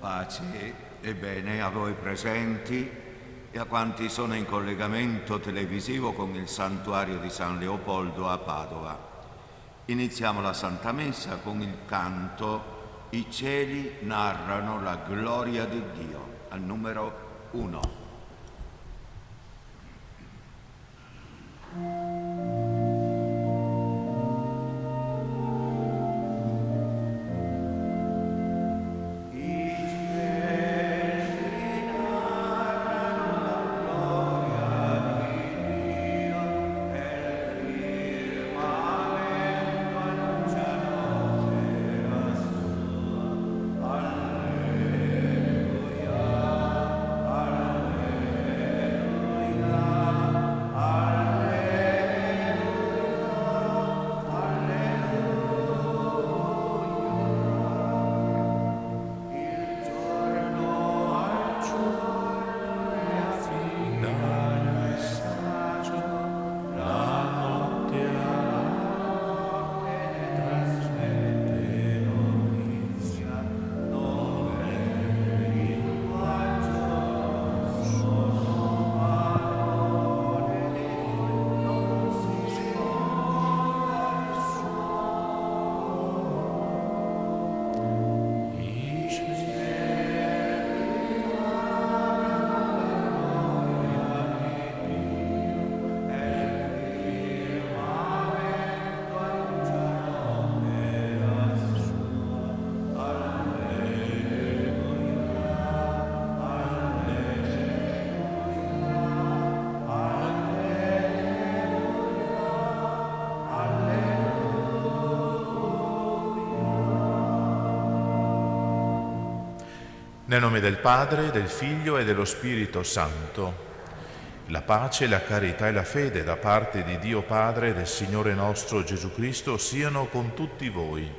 Pace e bene a voi presenti e a quanti sono in collegamento televisivo con il santuario di San Leopoldo a Padova. Iniziamo la Santa Messa con il canto I cieli narrano la gloria di Dio, al numero 1. Nel nome del Padre, del Figlio e dello Spirito Santo. La pace, la carità e la fede da parte di Dio Padre e del Signore nostro Gesù Cristo siano con tutti voi.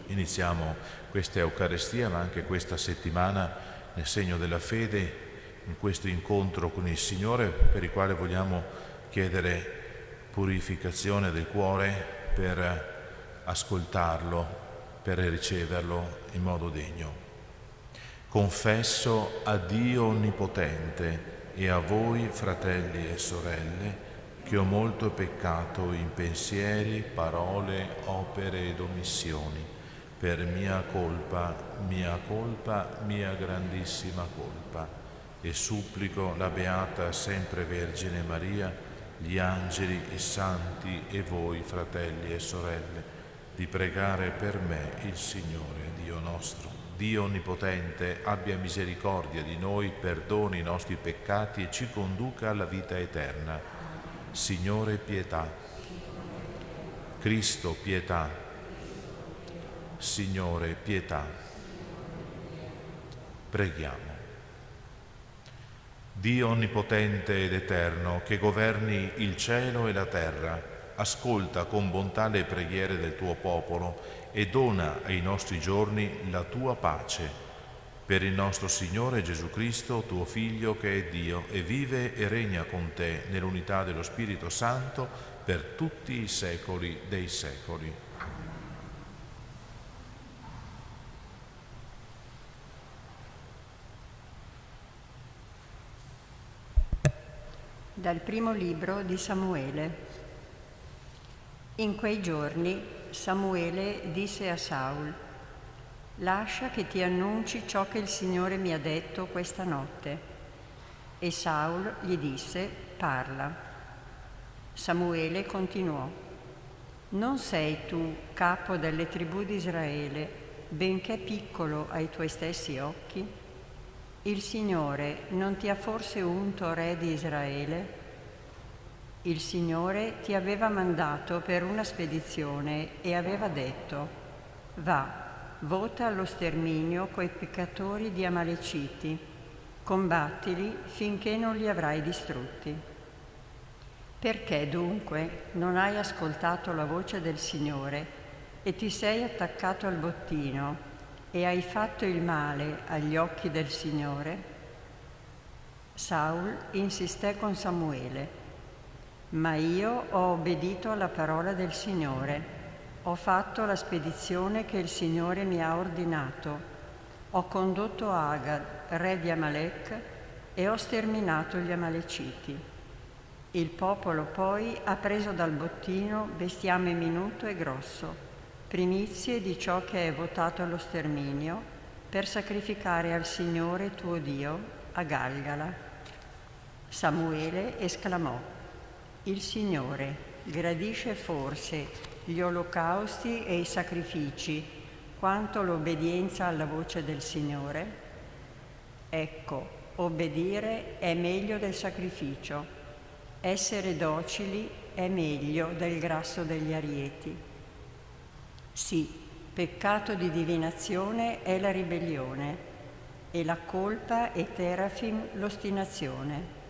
Iniziamo questa Eucaristia, ma anche questa settimana nel segno della fede, in questo incontro con il Signore, per il quale vogliamo chiedere purificazione del cuore per ascoltarlo, per riceverlo in modo degno. Confesso a Dio Onnipotente e a voi, fratelli e sorelle, che ho molto peccato in pensieri, parole, opere ed omissioni, per mia colpa, mia grandissima colpa, e supplico la Beata Sempre Vergine Maria, gli angeli, i santi e voi, fratelli e sorelle, di pregare per me il Signore Dio nostro. Dio Onnipotente abbia misericordia di noi, perdoni i nostri peccati e ci conduca alla vita eterna. Signore, pietà. Cristo, pietà. Signore, pietà. Preghiamo. Dio Onnipotente ed Eterno, che governi il cielo e la terra, ascolta con bontà le preghiere del tuo popolo e dona ai nostri giorni la tua pace. Per il nostro Signore Gesù Cristo, tuo Figlio, che è Dio e vive e regna con te nell'unità dello Spirito Santo per tutti i secoli dei secoli. Dal primo libro di Samuele. In quei giorni Samuele disse a Saul: «Lascia che ti annunci ciò che il Signore mi ha detto questa notte». E Saul gli disse: «Parla». Samuele continuò: «Non sei tu capo delle tribù di Israele, benché piccolo ai tuoi stessi occhi? Il Signore non ti ha forse unto re di Israele? Il Signore ti aveva mandato per una spedizione e aveva detto: va, vota allo sterminio quei peccatori di Amaleciti, combattili finché non li avrai distrutti. Perché dunque non hai ascoltato la voce del Signore e ti sei attaccato al bottino e hai fatto il male agli occhi del Signore?» Saul insisté con Samuele: «Ma io ho obbedito alla parola del Signore, ho fatto la spedizione che il Signore mi ha ordinato, ho condotto Agad, re di Amalek, e ho sterminato gli Amaleciti. Il popolo poi ha preso dal bottino bestiame minuto e grosso, primizie di ciò che è votato allo sterminio, per sacrificare al Signore tuo Dio a Galgala. Samuele esclamò: Il Signore gradisce forse gli olocausti e i sacrifici quanto l'obbedienza alla voce del Signore? Ecco, obbedire è meglio del sacrificio, essere docili è meglio del grasso degli arieti. Sì, peccato di divinazione è la ribellione, e la colpa è terafim l'ostinazione.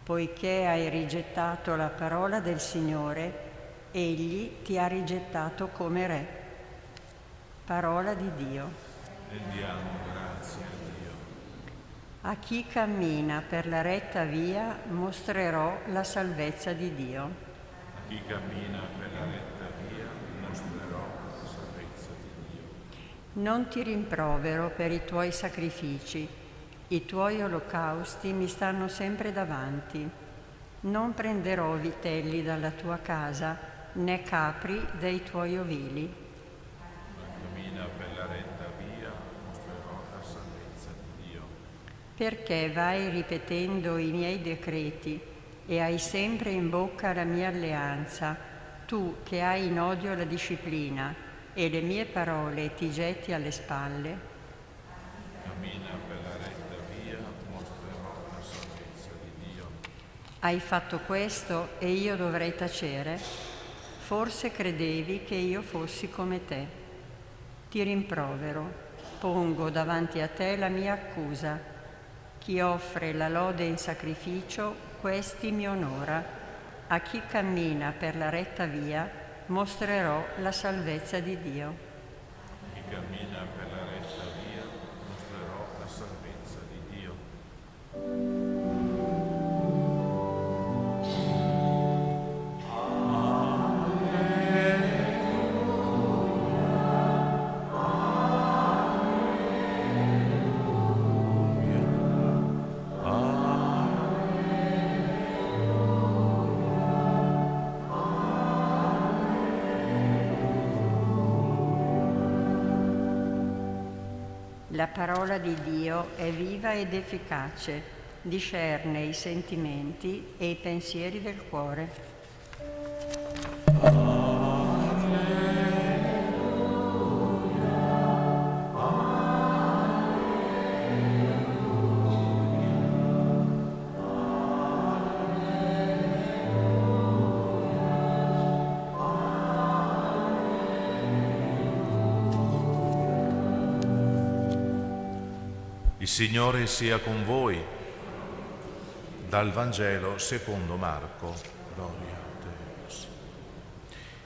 Poiché hai rigettato la parola del Signore, Egli ti ha rigettato come re. Parola di Dio. Rendiamo grazie a Dio. A chi cammina per la retta via mostrerò la salvezza di Dio. A chi cammina per la retta via mostrerò la salvezza di Dio. Non ti rimprovero per i tuoi sacrifici, i tuoi olocausti mi stanno sempre davanti. Non prenderò vitelli dalla tua casa, né capri dai tuoi ovili. Cammina per la retta via, mostrerò la salvezza di Dio. Perché vai ripetendo i miei decreti e hai sempre in bocca la mia alleanza, tu che hai in odio la disciplina e le mie parole ti getti alle spalle? Cammina per la retta via, mostrerò la salvezza di Dio. Hai fatto questo e io dovrei tacere? Forse credevi che io fossi come te. Ti rimprovero, pongo davanti a te la mia accusa. Chi offre la lode in sacrificio, questi mi onora. A chi cammina per la retta via, mostrerò la salvezza di Dio. Chi cammina per la retta via, mostrerò la salvezza di Dio. La parola di Dio è viva ed efficace, discerne i sentimenti e i pensieri del cuore. Il Signore sia con voi. Dal Vangelo secondo Marco. Gloria a te, Signore.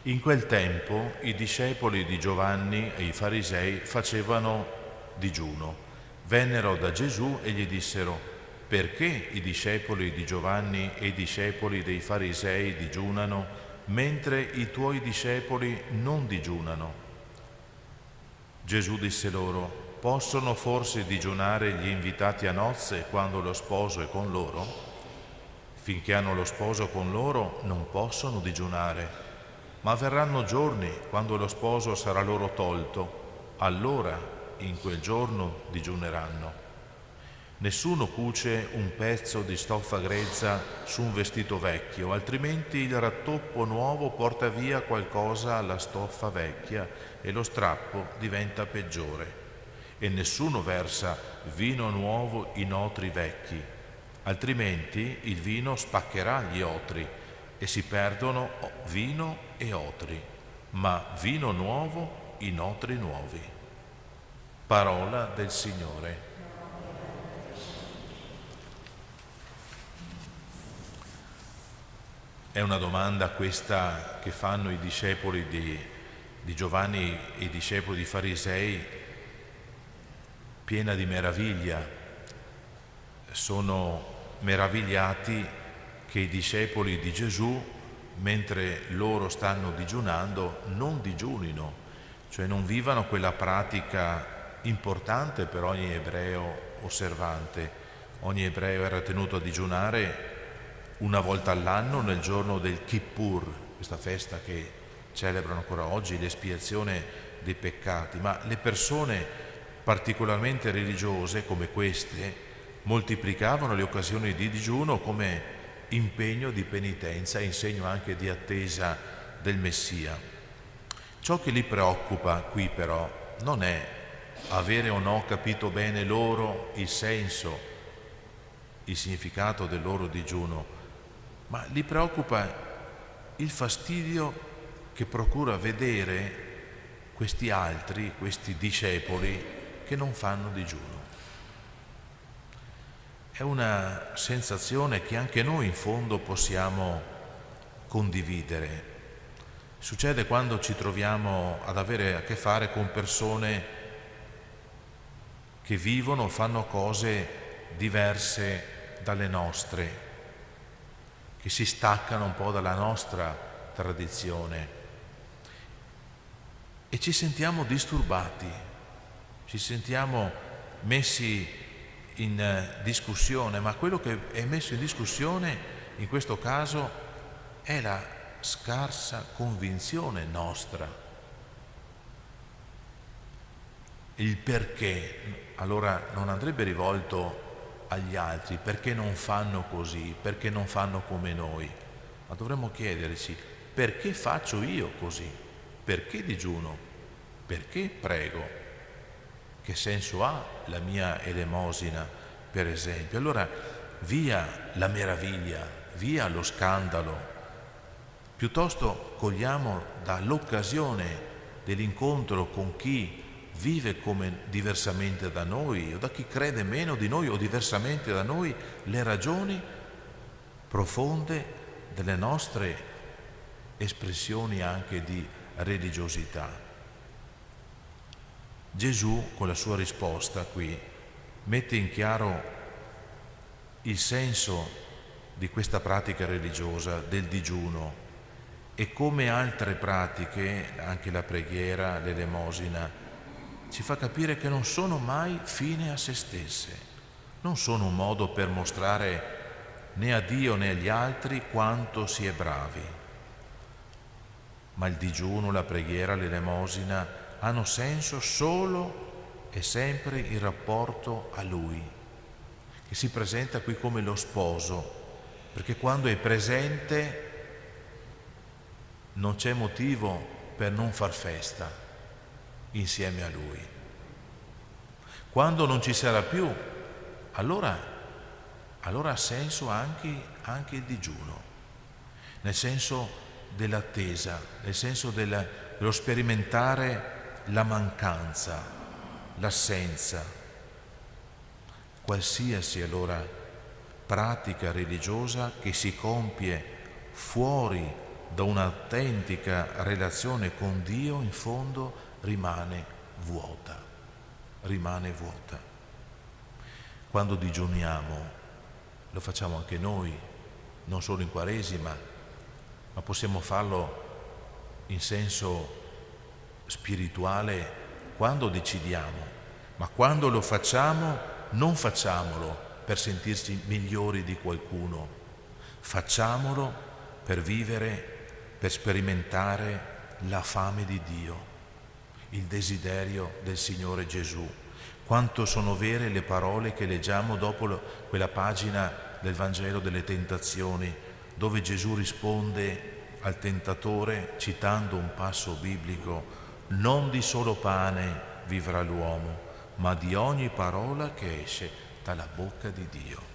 In quel tempo i discepoli di Giovanni e i farisei facevano digiuno. Vennero da Gesù e gli dissero: perché i discepoli di Giovanni e i discepoli dei farisei digiunano, mentre i tuoi discepoli non digiunano? Gesù disse loro: possono forse digiunare gli invitati a nozze quando lo sposo è con loro? Finché hanno lo sposo con loro non possono digiunare, ma verranno giorni quando lo sposo sarà loro tolto, allora in quel giorno digiuneranno. Nessuno cuce un pezzo di stoffa grezza su un vestito vecchio, altrimenti il rattoppo nuovo porta via qualcosa alla stoffa vecchia e lo strappo diventa peggiore. E nessuno versa vino nuovo in otri vecchi, altrimenti il vino spaccherà gli otri e si perdono vino e otri, ma vino nuovo in otri nuovi. Parola del Signore. È una domanda questa che fanno i discepoli di Giovanni e i discepoli di farisei, piena di meraviglia. Sono meravigliati che i discepoli di Gesù, mentre loro stanno digiunando, non digiunino, cioè non vivano quella pratica importante per ogni ebreo osservante. Ogni ebreo era tenuto a digiunare una volta all'anno nel giorno del Kippur, questa festa che celebrano ancora oggi, l'espiazione dei peccati, ma le persone particolarmente religiose come queste moltiplicavano le occasioni di digiuno come impegno di penitenza e in segno anche di attesa del Messia. Ciò che li preoccupa qui però non è avere o no capito bene loro il senso, il significato del loro digiuno, ma li preoccupa il fastidio che procura vedere questi altri, questi discepoli che non fanno digiuno. È una sensazione che anche noi in fondo possiamo condividere. Succede quando ci troviamo ad avere a che fare con persone che vivono, fanno cose diverse dalle nostre, che si staccano un po' dalla nostra tradizione e ci sentiamo disturbati, ci sentiamo messi in discussione, ma quello che è messo in discussione in questo caso è la scarsa convinzione nostra. Il perché allora non andrebbe rivolto agli altri, perché non fanno così, perché non fanno come noi, ma dovremmo chiederci perché faccio io così, perché digiuno, perché prego, che senso ha la mia elemosina per esempio. Allora via la meraviglia, via lo scandalo, piuttosto cogliamo dall'occasione dell'incontro con chi vive come diversamente da noi o da chi crede meno di noi o diversamente da noi le ragioni profonde delle nostre espressioni anche di religiosità. Gesù con la sua risposta qui mette in chiaro il senso di questa pratica religiosa del digiuno e come altre pratiche, anche la preghiera, l'elemosina, ci fa capire che non sono mai fine a se stesse, non sono un modo per mostrare né a Dio né agli altri quanto si è bravi, ma il digiuno, la preghiera, l'elemosina hanno senso solo e sempre in rapporto a Lui, che si presenta qui come lo sposo, perché quando è presente non c'è motivo per non far festa insieme a Lui. Quando non ci sarà più, allora ha senso anche il digiuno, nel senso dell'attesa, nel senso dello sperimentare la mancanza, l'assenza. Qualsiasi allora pratica religiosa che si compie fuori da un'autentica relazione con Dio, in fondo rimane vuota. Quando digiuniamo, lo facciamo anche noi, non solo in Quaresima, ma possiamo farlo in senso spirituale quando decidiamo, ma quando lo facciamo non facciamolo per sentirci migliori di qualcuno, facciamolo per vivere, per sperimentare la fame di Dio, il desiderio del Signore Gesù. Quanto sono vere le parole che leggiamo dopo quella pagina del Vangelo delle Tentazioni, dove Gesù risponde al tentatore citando un passo biblico: non di solo pane vivrà l'uomo, ma di ogni parola che esce dalla bocca di Dio.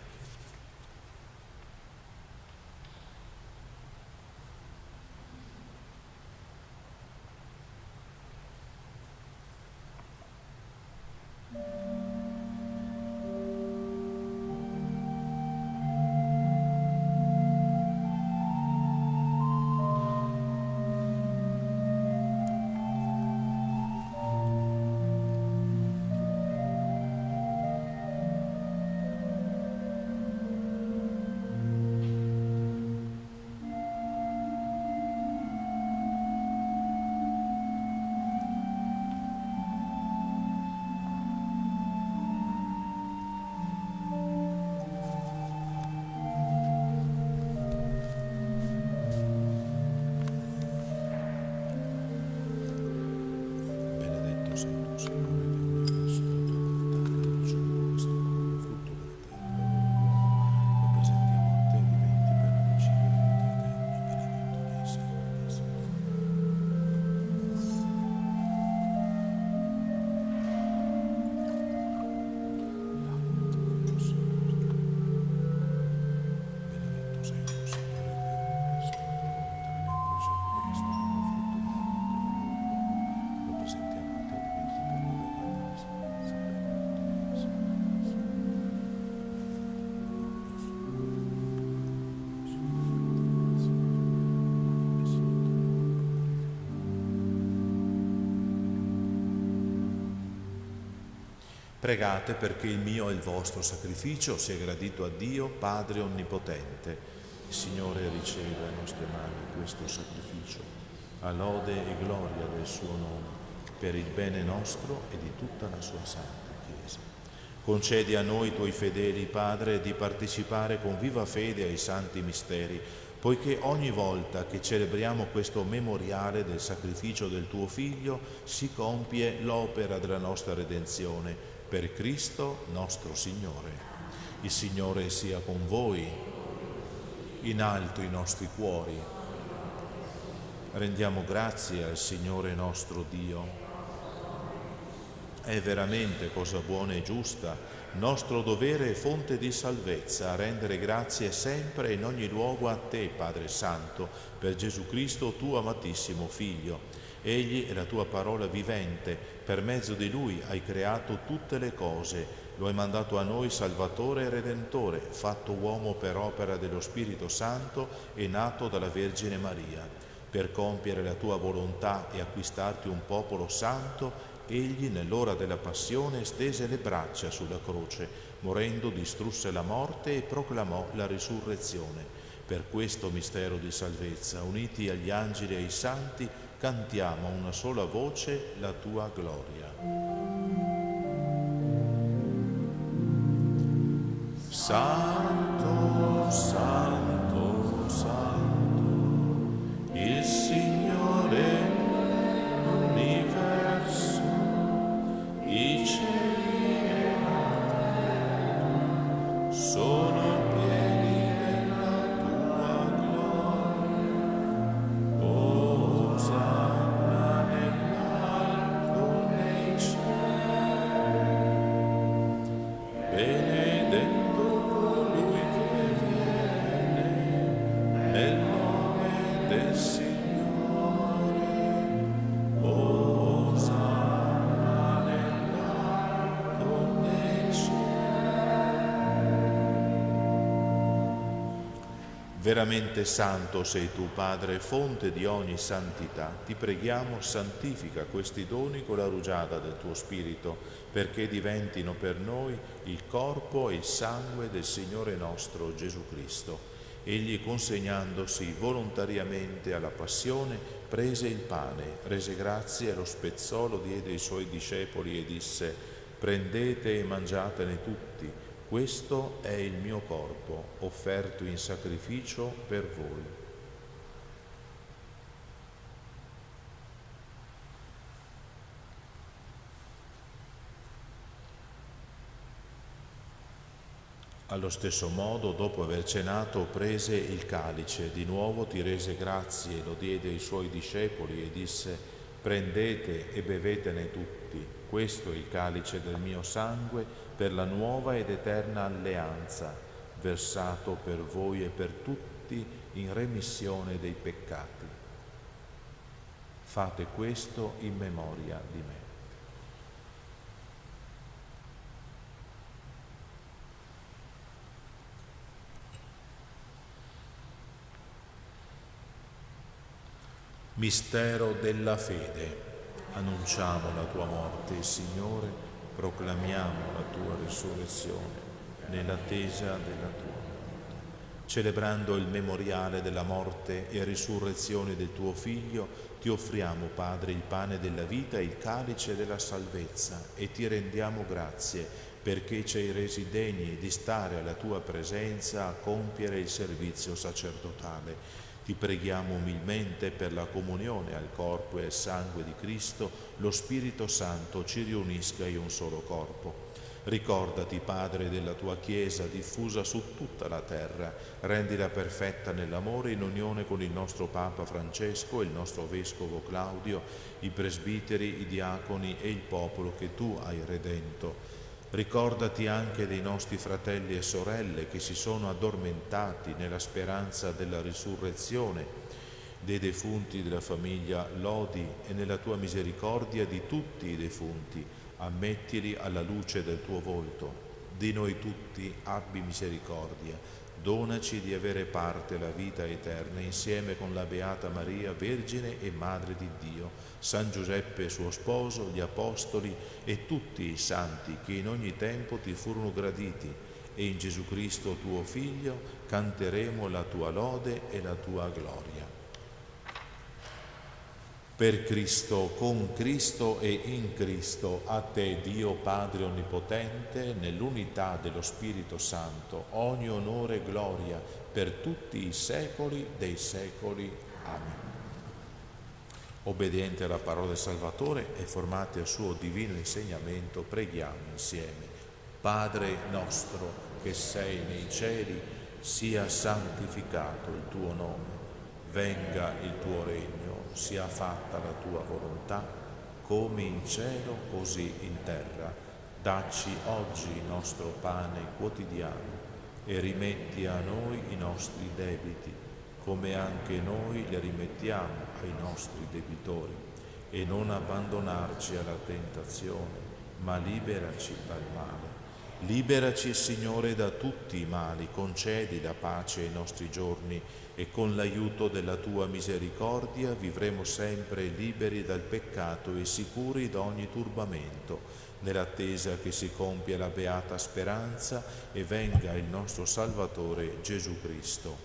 Pregate perché il mio e il vostro sacrificio sia gradito a Dio, Padre Onnipotente. Il Signore riceve dalle nostre mani questo sacrificio, a lode e gloria del suo nome, per il bene nostro e di tutta la sua santa Chiesa. Concedi a noi, tuoi fedeli, Padre, di partecipare con viva fede ai santi misteri, poiché ogni volta che celebriamo questo memoriale del sacrificio del tuo Figlio si compie l'opera della nostra redenzione, per Cristo nostro Signore. Il Signore sia con voi, in alto i nostri cuori. Rendiamo grazie al Signore nostro Dio. È veramente cosa buona e giusta, nostro dovere e fonte di salvezza, rendere grazie sempre e in ogni luogo a te, Padre Santo, per Gesù Cristo, tuo amatissimo Figlio. Egli è la tua parola vivente, per mezzo di Lui hai creato tutte le cose, lo hai mandato a noi Salvatore e Redentore, fatto uomo per opera dello Spirito Santo e nato dalla Vergine Maria. Per compiere la tua volontà e acquistarti un popolo santo, Egli nell'ora della passione stese le braccia sulla croce, morendo distrusse la morte e proclamò la risurrezione. Per questo mistero di salvezza, uniti agli angeli e ai santi, cantiamo a una sola voce la tua gloria. Santo, santo, santo, il Signore dell'universo, i cieli e la terra sono pieni della tua gloria. Osanna nell'alto nei cieli, benedetto colui che viene nel nome del Signore. Osanna nell'alto nei cieli. Veramente santo sei tu, Padre, fonte di ogni santità. Ti preghiamo, santifica questi doni con la rugiada del tuo Spirito, perché diventino per noi il corpo e il sangue del Signore nostro Gesù Cristo. Egli, consegnandosi volontariamente alla passione, prese il pane, rese grazie, lo spezzò, lo diede ai suoi discepoli e disse: prendete e mangiatene tutti, questo è il mio corpo, offerto in sacrificio per voi. Allo stesso modo, dopo aver cenato, prese il calice, di nuovo ti rese grazie, lo diede ai suoi discepoli e disse: prendete e bevetene tutti, questo è il calice del mio sangue per la nuova ed eterna alleanza, versato per voi e per tutti in remissione dei peccati. Fate questo in memoria di me. Mistero della fede. Annunciamo la tua morte, Signore, proclamiamo la tua risurrezione nell'attesa della tua venuta. Celebrando il memoriale della morte e risurrezione del tuo Figlio, ti offriamo, Padre, il pane della vita e il calice della salvezza e ti rendiamo grazie perché ci hai resi degni di stare alla tua presenza a compiere il servizio sacerdotale. Ti preghiamo umilmente per la comunione al corpo e al sangue di Cristo, lo Spirito Santo ci riunisca in un solo corpo. Ricordati, Padre, della tua Chiesa diffusa su tutta la terra, rendila perfetta nell'amore in unione con il nostro Papa Francesco, il nostro Vescovo Claudio, i presbiteri, i diaconi e il popolo che tu hai redento. Ricordati anche dei nostri fratelli e sorelle che si sono addormentati nella speranza della risurrezione, dei defunti della famiglia Lodi e nella tua misericordia di tutti i defunti. Ammettili alla luce del tuo volto. Di noi tutti abbi misericordia. Donaci di avere parte alla vita eterna insieme con la Beata Maria, Vergine e Madre di Dio, San Giuseppe suo sposo, gli Apostoli e tutti i santi che in ogni tempo ti furono graditi, e in Gesù Cristo tuo Figlio canteremo la tua lode e la tua gloria. Per Cristo, con Cristo e in Cristo, a te, Dio Padre Onnipotente, nell'unità dello Spirito Santo, ogni onore e gloria per tutti i secoli dei secoli. Amen. Obbedienti alla parola del Salvatore e formati al suo divino insegnamento, preghiamo insieme. Padre nostro che sei nei cieli, sia santificato il tuo nome, venga il tuo regno, sia fatta la tua volontà, come in cielo così in terra. Dacci oggi il nostro pane quotidiano e rimetti a noi i nostri debiti, come anche noi li rimettiamo ai nostri debitori, e non abbandonarci alla tentazione, ma liberaci dal male. Liberaci, Signore, da tutti i mali, concedi la pace ai nostri giorni e con l'aiuto della tua misericordia vivremo sempre liberi dal peccato e sicuri da ogni turbamento, nell'attesa che si compia la beata speranza e venga il nostro Salvatore Gesù Cristo.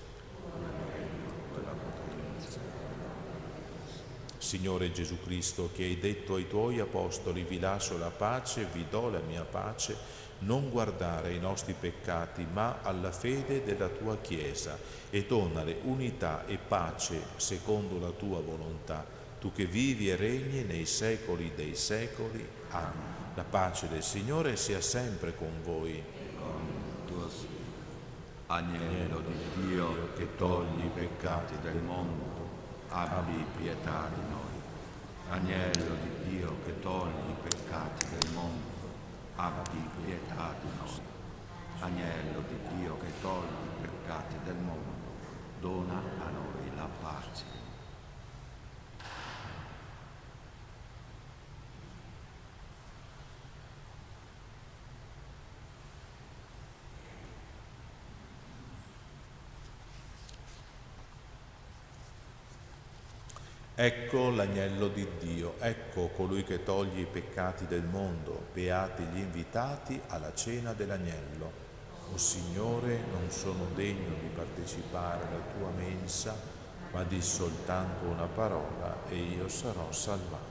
Signore Gesù Cristo, che hai detto ai tuoi apostoli: vi lascio la pace, vi do la mia pace, non guardare ai nostri peccati, ma alla fede della tua Chiesa, e donale unità e pace secondo la tua volontà, tu che vivi e regni nei secoli dei secoli. Amen. La pace del Signore sia sempre con voi. Con tuo Spirito. Agnello di Dio che togli i peccati del mondo, abbi pietà di noi. Agnello di Dio che togli i peccati del mondo, abbi pietà di noi. Agnello di Dio che togli i peccati del mondo, dona a noi la pace. Ecco l'agnello di Dio, ecco colui che toglie i peccati del mondo. Beati gli invitati alla cena dell'agnello. O Signore, non sono degno di partecipare alla tua mensa, ma di soltanto una parola e io sarò salvato.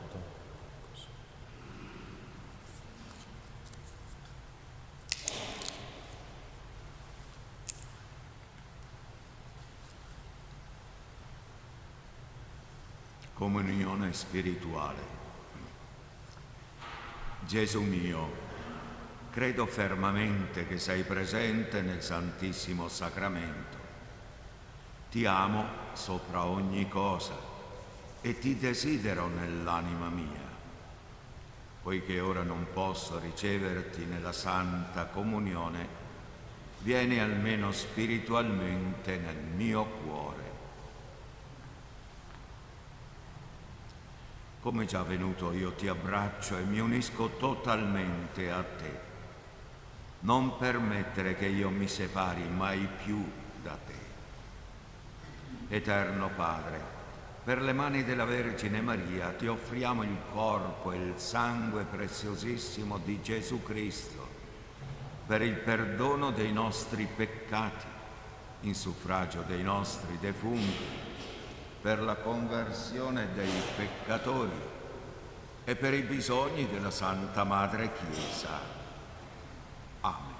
Comunione spirituale. Gesù mio, credo fermamente che sei presente nel Santissimo Sacramento. Ti amo sopra ogni cosa e ti desidero nell'anima mia. Poiché ora non posso riceverti nella Santa Comunione, vieni almeno spiritualmente nel mio cuore. Come già venuto io ti abbraccio e mi unisco totalmente a te. Non permettere che io mi separi mai più da te. Eterno Padre, per le mani della Vergine Maria ti offriamo il corpo e il sangue preziosissimo di Gesù Cristo per il perdono dei nostri peccati, in suffragio dei nostri defunti, per la conversione dei peccatori e per i bisogni della Santa Madre Chiesa. Amen.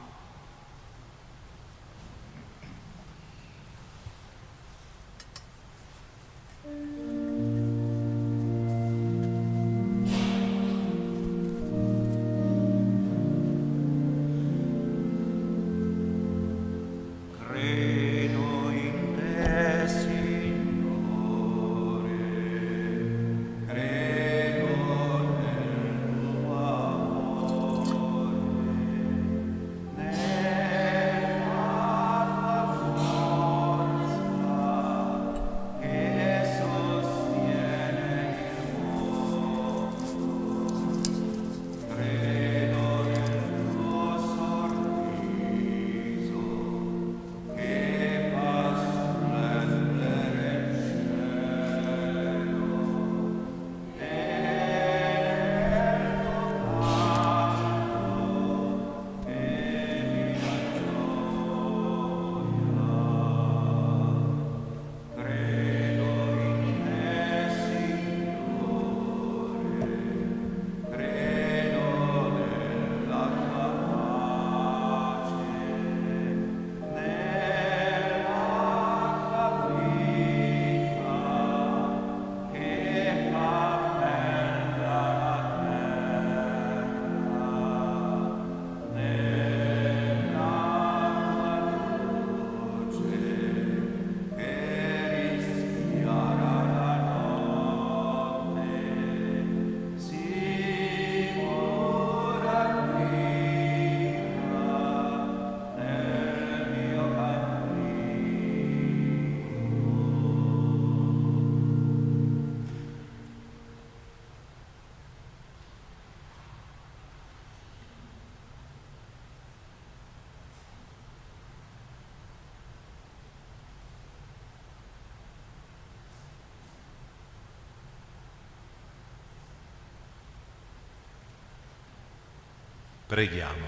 Preghiamo.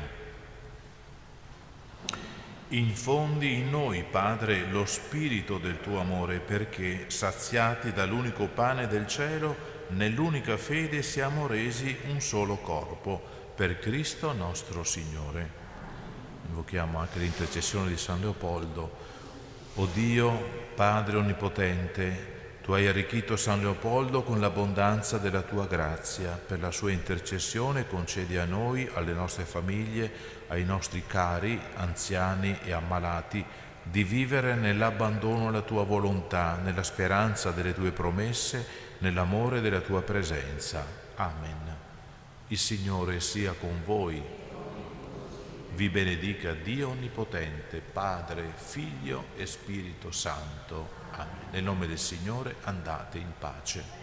Infondi in noi, Padre, lo spirito del tuo amore, perché, saziati dall'unico pane del cielo, nell'unica fede siamo resi un solo corpo, per Cristo nostro Signore. Invochiamo anche l'intercessione di San Leopoldo. O Dio, Padre Onnipotente, tu hai arricchito San Leopoldo con l'abbondanza della tua grazia. Per la sua intercessione concedi a noi, alle nostre famiglie, ai nostri cari, anziani e ammalati, di vivere nell'abbandono alla tua volontà, nella speranza delle tue promesse, nell'amore della tua presenza. Amen. Il Signore sia con voi. Vi benedica Dio Onnipotente, Padre, Figlio e Spirito Santo. Amen. Nel nome del Signore andate in pace.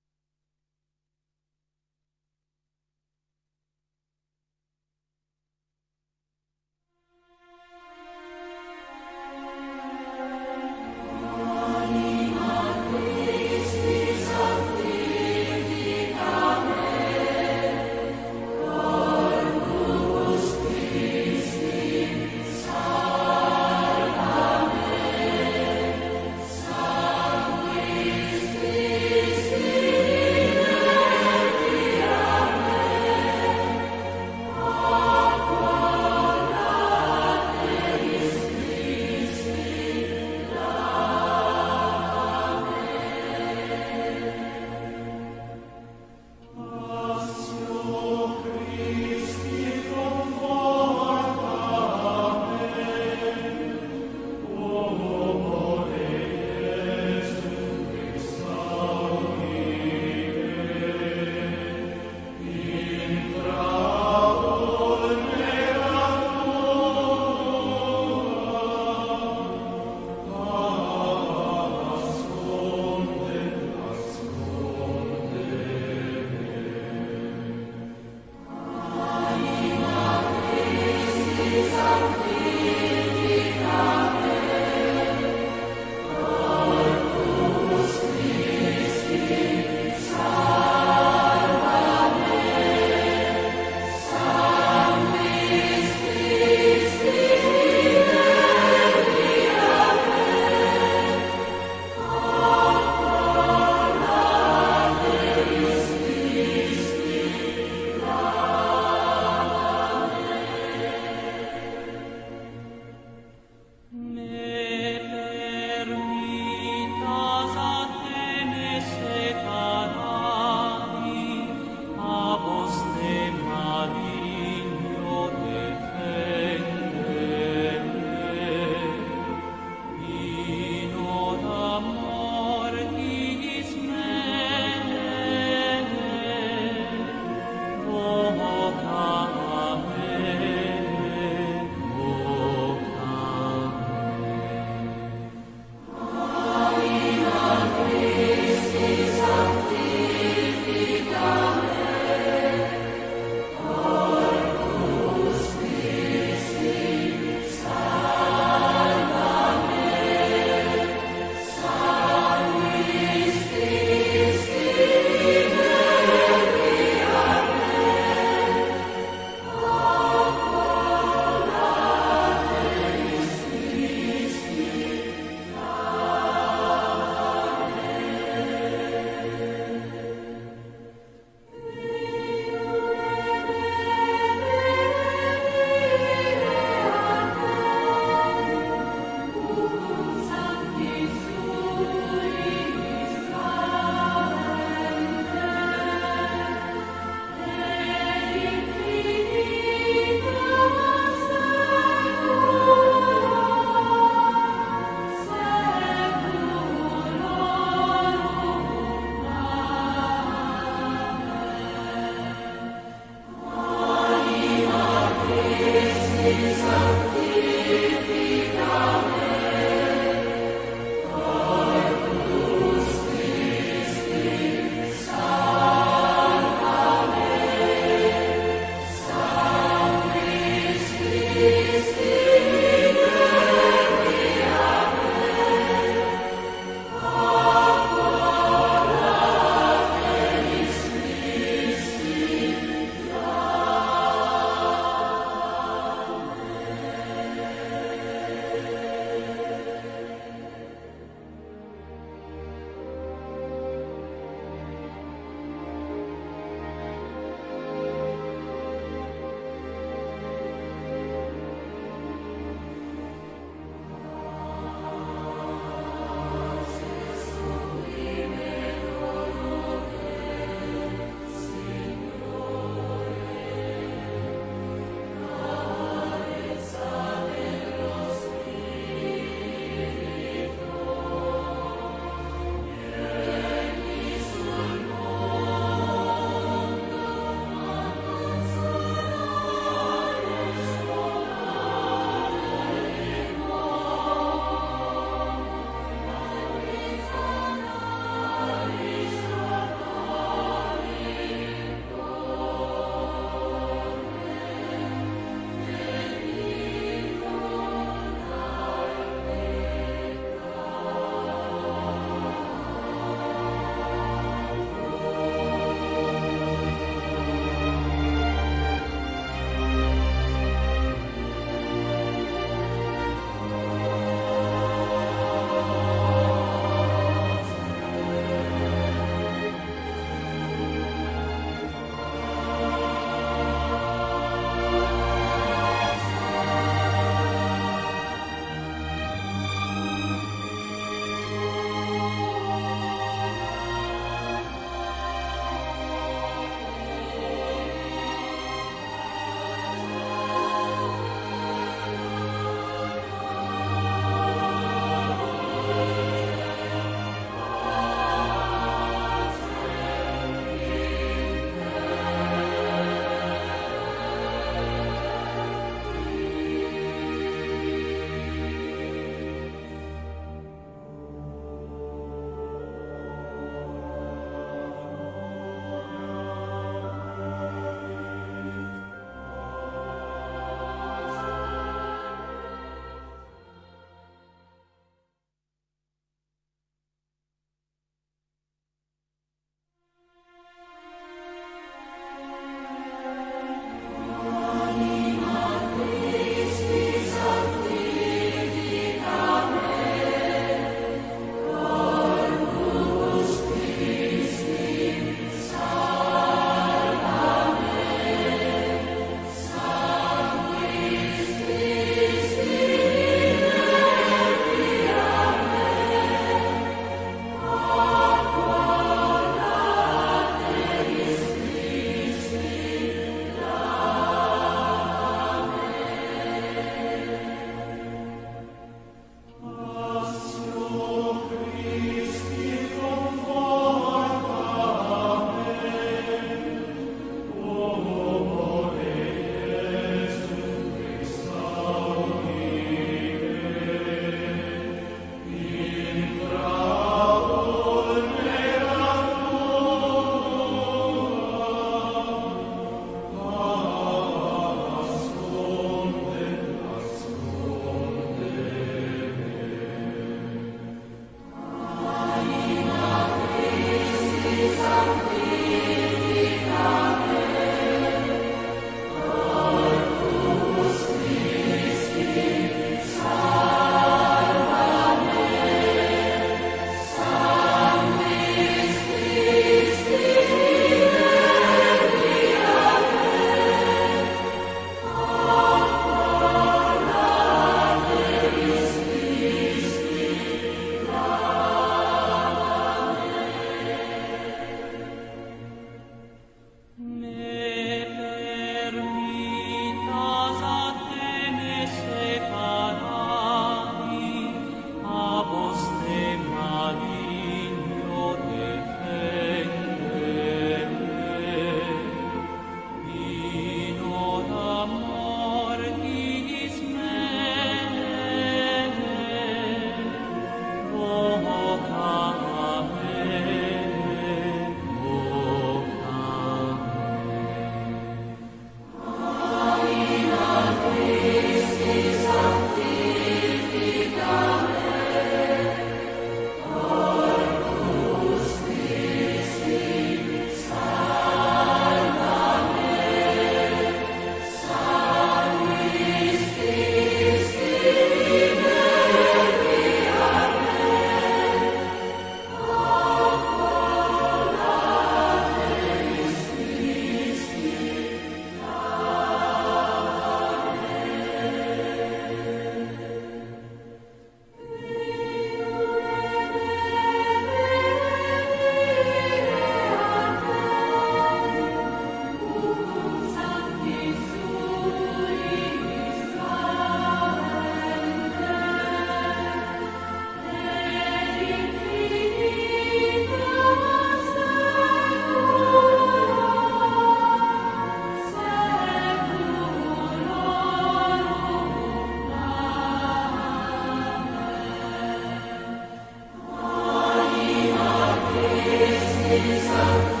Sancti